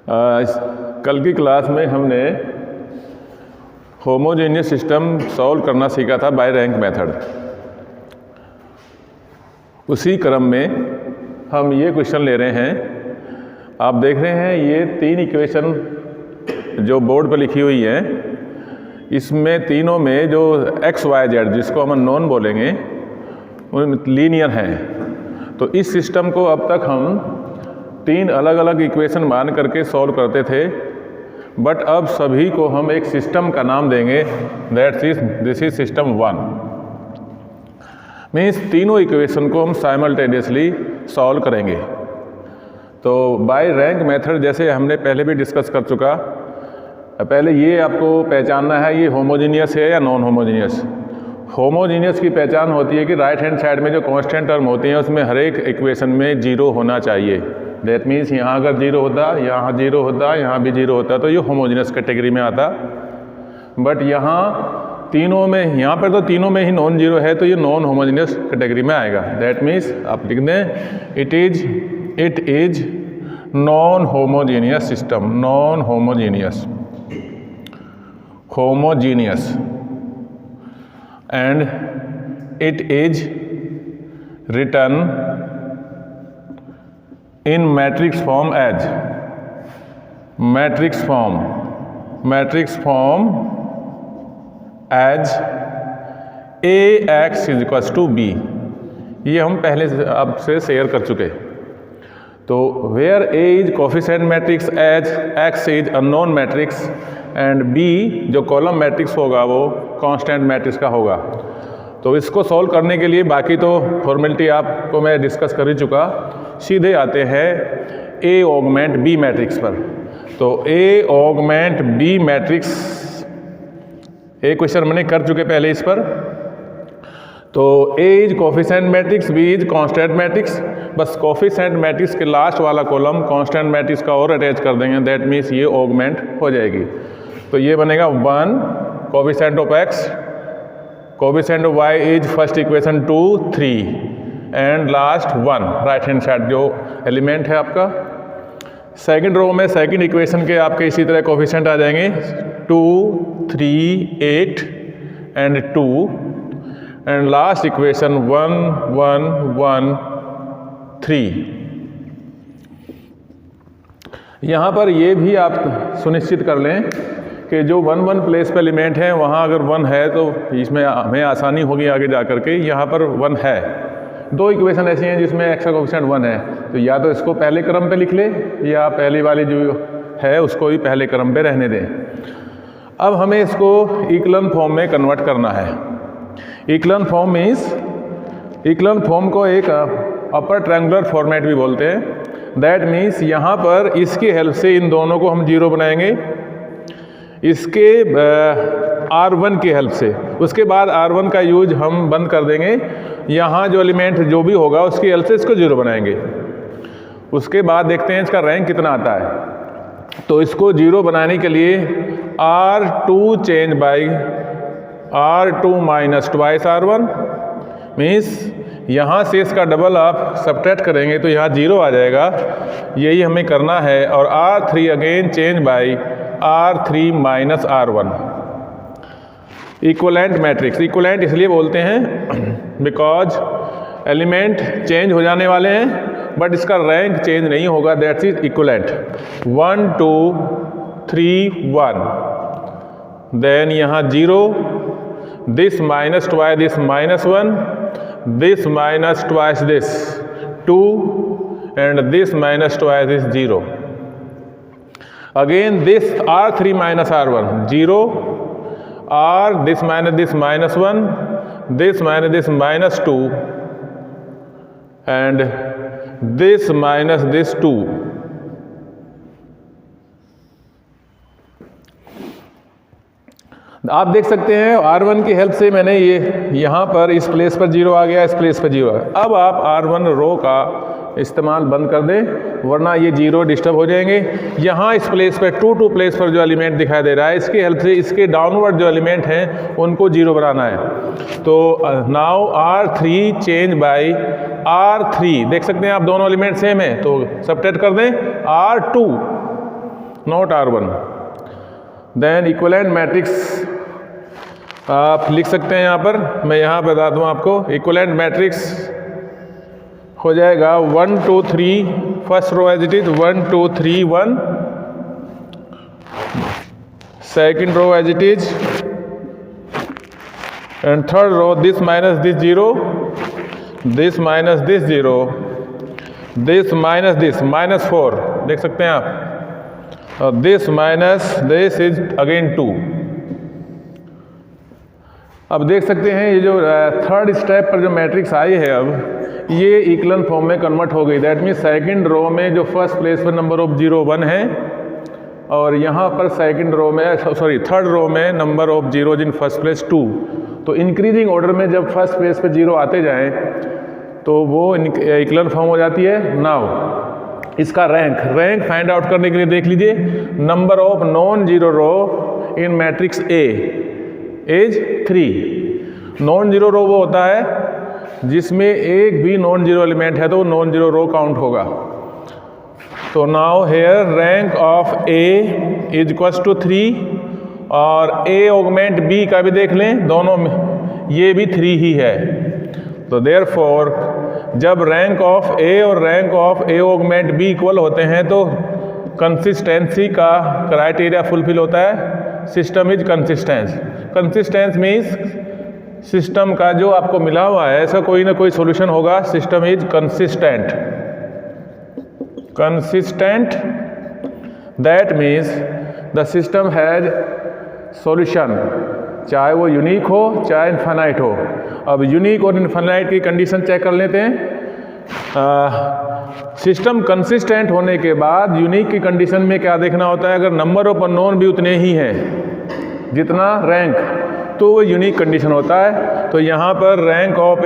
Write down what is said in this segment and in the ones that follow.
कल की क्लास में हमने होमोजेनियस सिस्टम सॉल्व करना सीखा था बाय रैंक मेथड। उसी क्रम में हम ये क्वेश्चन ले रहे हैं। आप देख रहे हैं ये तीन इक्वेशन जो बोर्ड पर लिखी हुई है, इसमें तीनों में जो एक्स वाई जेड जिसको हम नॉन बोलेंगे वो लीनियर हैं। तो इस सिस्टम को अब तक हम तीन अलग अलग इक्वेशन मान करके सॉल्व करते थे, बट अब सभी को हम एक सिस्टम का नाम देंगे, this is system one. Means तीनों इक्वेशन को हम साइमल्टेनियसली सॉल्व करेंगे। तो बाय रैंक मेथड जैसे हमने पहले भी डिस्कस कर चुका, पहले ये आपको पहचानना है ये होमोजीनियस है या नॉन होमोजीनियस। होमोजीनियस की पहचान होती है कि राइट हैंड साइड में जो कांस्टेंट टर्म होती हैं उसमें हर एक इक्वेशन में जीरो होना चाहिए। दैट मीन्स यहाँ अगर जीरो होता, यहाँ जीरो होता, यहाँ भी जीरो होता तो ये होमोजीनियस कैटेगरी में आता। बट यहाँ तीनों में, यहाँ पर तो तीनों में ही नॉन जीरो है तो ये नॉन होमोजीनियस कैटेगरी में आएगा। दैट मीन्स आप लिख दें it is non homogeneous system, non homogeneous, homogeneous and it is written in matrix form as ax is equals to b। ये हम पहले आपसे शेयर कर चुके। तो where a is coefficient matrix, x is unknown matrix and b जो column matrix होगा वो कांस्टेंट मैट्रिक्स का होगा। तो इसको सॉल्व करने के लिए बाकी तो फॉर्मेलिटी आपको मैं डिस्कस कर ही चुका, सीधे आते हैं a ऑगमेंट b मैट्रिक्स पर। तो a ऑगमेंट b मैट्रिक्स एक क्वेश्चन मैंने कर चुके पहले इस पर। तो a is coefficient matrix, b is constant matrix. बस कोफिशिएंट मैट्रिक्स के लास्ट वाला कॉलम कांस्टेंट मैट्रिक्स का और अटैच कर देंगे, दैट मीन्स ये ऑगमेंट हो जाएगी। तो ये बनेगा 1 coefficient of x, coefficient of y is first equation 2 3 and last 1 right hand side जो एलिमेंट है आपका। सेकंड रो में सेकंड इक्वेशन के आपके इसी तरह कोफिशिएंट आ जाएंगे 2 3 8 एंड 2 एंड लास्ट इक्वेशन 1 1 1 3। यहाँ पर ये भी आप सुनिश्चित कर लें कि जो 1 1 प्लेस पे एलिमेंट है वहाँ अगर 1 है तो इसमें हमें आसानी होगी आगे जा करके। यहाँ पर 1 है, दो इक्वेशन ऐसी हैं जिसमें x का कोफिशिएंट 1 है, तो या तो इसको पहले क्रम पे लिख ले या पहली वाली जो है उसको ही पहले क्रम पे रहने दें। अब हमें इसको इक्लन फॉर्म में कन्वर्ट करना है। इक्लन फॉर्म मीन्स, इक्लन फॉर्म को एक अपर ट्रायंगुलर फॉर्मेट भी बोलते हैं। दैट मीन्स यहाँ पर इसकी हेल्प से इन दोनों को हम जीरो बनाएंगे, इसके R1 की हेल्प से। उसके बाद R1 का यूज हम बंद कर देंगे, यहाँ जो एलिमेंट जो भी होगा उसकी हेल्प से इसको जीरो बनाएंगे। उसके बाद देखते हैं इसका रैंक कितना आता है। तो इसको जीरो बनाने के लिए R2 change by R2 minus twice R1 means यहाँ से इसका डबल आप सब्ट्रैक्ट करेंगे तो यहाँ जीरो आ जाएगा। यही हमें करना है। और R3 again change by R3 minus R1। Equivalent matrix, equivalent इसलिए बोलते हैं बिकॉज एलिमेंट चेंज हो जाने वाले हैं बट इसका रैंक चेंज नहीं होगा, दैट्स इज इक्वलेंट। 1 2 3 1 देन यहाँ zero, this minus twice this minus 1, this minus twice this 2 and this minus twice is 0. Again this R3 minus R1 0, R this minus 1, this minus 2 and this minus this 2. आप देख सकते हैं R1 की help से मैंने ये यहाँ पर इस प्लेस पर जीरो आ गया, इस प्लेस पर जीरो आ गया। अब आप R1 रो का इस्तेमाल बंद कर दें वरना ये जीरो डिस्टर्ब हो जाएंगे। यहाँ इस प्लेस पर 2 2 प्लेस पर जो एलिमेंट दिखाई दे रहा है इसकी हेल्प से इसके डाउनवर्ड जो एलिमेंट हैं उनको जीरो बनाना है। तो now R3 change by R3, देख सकते हैं आप दोनों एलिमेंट सेम है तो सब्ट्रैक्ट कर दें R2 not R1। Then equivalent matrix आप लिख सकते हैं यहाँ पर, मैं यहाँ बता दूँ आपको। इक्विवेलेंट मैट्रिक्स हो जाएगा 1 2 3, first row as it is 1 2 3 1, second row as it is, and third row this minus this 0, this minus this 0, this minus this -4 देख सकते हैं आप, और this minus this is again 2। अब देख सकते हैं ये जो थर्ड स्टेप पर जो मैट्रिक्स आई है, अब ये इक्विवेलेंट फॉर्म में कन्वर्ट हो गई। दैट मीन्स सेकंड रो में जो फर्स्ट प्लेस पर नंबर ऑफ 0 1 है, और यहाँ पर सेकंड रो में थर्ड रो में number of zeros in first place 2। तो इंक्रीजिंग ऑर्डर में जब फर्स्ट प्लेस पे 0 आते जाएं तो वो इक्विवेलेंट फॉर्म हो जाती है। नाउ इसका रैंक फाइंड आउट करने के लिए देख लीजिए, number of non zero row in matrix A is 3। Non zero row वो होता है जिसमें एक भी नॉन जीरो एलिमेंट है तो नॉन जीरो रो काउंट होगा। तो now here rank of A is equals to 3, और ए ऑगमेंट बी का भी देख लें, दोनों में ये भी 3 ही है। तो देयरफॉर जब रैंक ऑफ ए और rank of A augment B equal होते हैं तो कंसिस्टेंसी का क्राइटेरिया फुलफिल होता है। System is consistence means system का जो आपको मिला हुआ है ऐसा कोई ना कोई सॉल्यूशन होगा। System is consistent that means the system has solution, चाहे वो यूनिक हो चाहे इनफाइनाइट हो। अब यूनिक और इनफाइनाइट की कंडीशन चेक कर लेते हैं। सिस्टम कंसिस्टेंट होने के बाद यूनिक की कंडीशन में क्या देखना होता है, अगर नंबर ऑफ अननोन भी उतने ही हैं जितना रैंक, तो वो यूनिक कंडीशन होता है। तो यहाँ पर rank of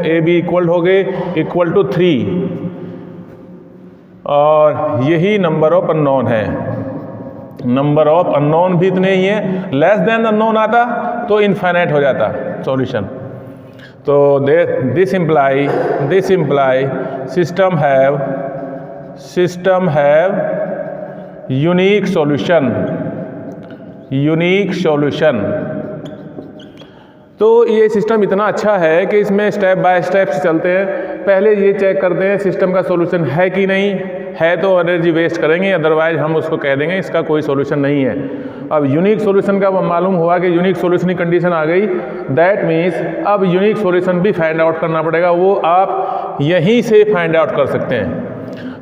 A B equal हो गए इक्वल टू 3, और यही नंबर ऑफ अननोन है। नंबर ऑफ अननोन भी इतने ही हैं, लेस देन अननोन आता तो इनफाइनाइट हो जाता सॉल्यूशन। तो this imply system have unique solution. तो ये सिस्टम इतना अच्छा है कि इसमें स्टेप बाय स्टेप चलते हैं। पहले ये चेक करते हैं सिस्टम का सॉल्यूशन है कि नहीं है, तो एनर्जी वेस्ट करेंगे, अदरवाइज हम उसको कह देंगे इसका कोई सॉल्यूशन नहीं है। अब यूनिक सॉल्यूशन का मालूम हुआ कि यूनिक सॉल्यूशन की कंडीशन आ गई, दैट मीन्स अब यूनिक सॉल्यूशन भी फाइंड आउट करना पड़ेगा। वो आप यहीं से फाइंड आउट कर सकते हैं।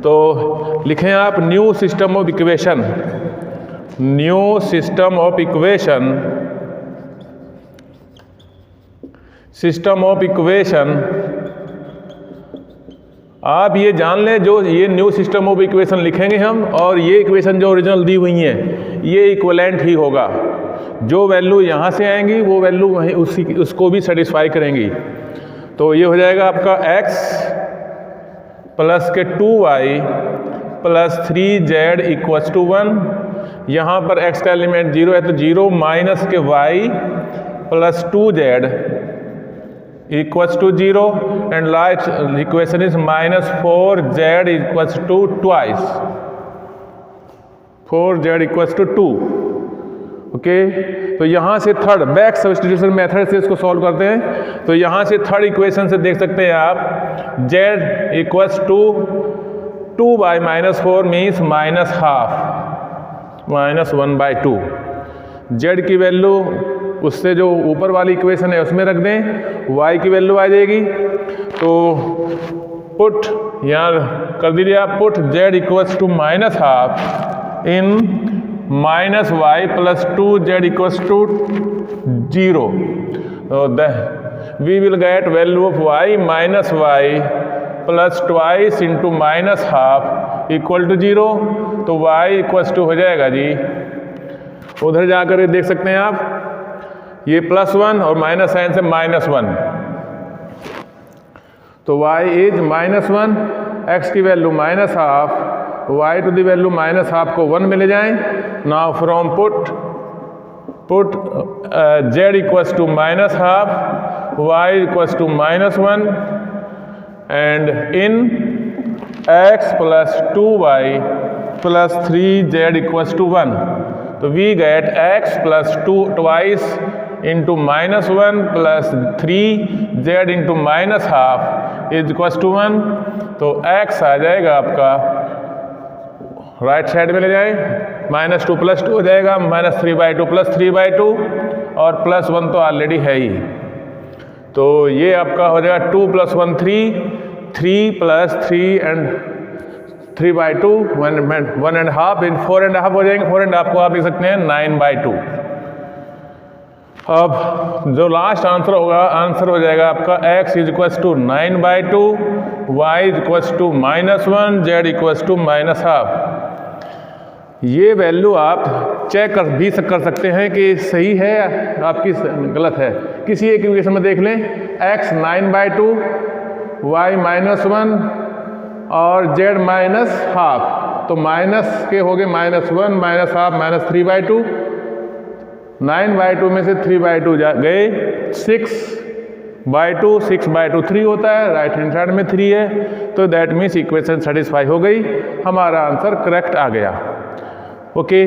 तो लिखें आप new system of equation, system of equation. आप ये जान लें, जो ये न्यू सिस्टम ऑफ इक्वेशन लिखेंगे हम, और ये इक्वेशन जो ओरिजिनल दी हुई हैं ये इक्विवेलेंट ही होगा। जो वैल्यू यहाँ से आएंगी वो वैल्यू वहीं उसको भी सेटिस्फाई करेंगी। तो ये हो जाएगा आपका x प्लस के 2y plus 3z equals to 1। यहाँ पर x का एलिमेंट 0 है तो 0 माइनस के y plus 2z equals to 0, and right equation is minus 4z equals to twice 4z equals to 2। Okay, तो यहाँ से थर्ड बैक सब्स्टिट्यूशन मेथड से इसको सॉल्व करते हैं। तो यहाँ से थर्ड इक्वेशन से देख सकते हैं आप z equals to 2/-4 means -1/2। z की वैल्यू उससे जो ऊपर वाली इक्वेशन है उसमें रख दें, y की वैल्यू आ जाएगी। तो पुट यहाँ कर दीजिए आप, put z equals to -1/2 in -y plus 2z equals to 0। तो we will get value of y -y plus twice into -1/2 equal to 0। तो y इक्वल्स टू हो जाएगा जी, उधर जाकर देख सकते हैं आप, ये +1 और माइनस साइन से -1। तो y इज -1, x की वैल्यू -1/2, y टू दी वैल्यू -1/2 को 1 में ले जाएं। Now from put z equals to -1/2, y equals to -1, and in x plus 2y plus 3z equals to 1, तो we get x plus 2 twice into -1 plus 3z into -½ is equals to 1, तो x आ जाएगा आपका right side में ले जाए, -2 plus 2 हो जाएगा, -3/2 plus 3/2 और +1 तो ऑलरेडी है ही, तो ये आपका हो जाएगा 2 + 1 3 प्लस 3 एंड 3/2 1.5 इन 4.5 हो जाएंगे, 4.5 को आप लिख सकते हैं 9/2। अब जो लास्ट आंसर होगा, आंसर हो जाएगा आपका x is equals to 9/2, y is equals to -1, z equals to -½ ये वैल्यू आप चेक कर सकते हैं कि सही है आपकी गलत है। किसी एक इक्वेशन में देख लें, x 9/2, y -1 और z -½ तो माइनस के हो गए -1 -½ -3/2, 9/2 में से 3/2 गए, 6/2 6/2 3 होता है, राइट हैंड साइड में 3 है, तो दैट मीन्स इक्वेशन सेटिस्फाई हो गई, हमारा आंसर करेक्ट आ गया। ओके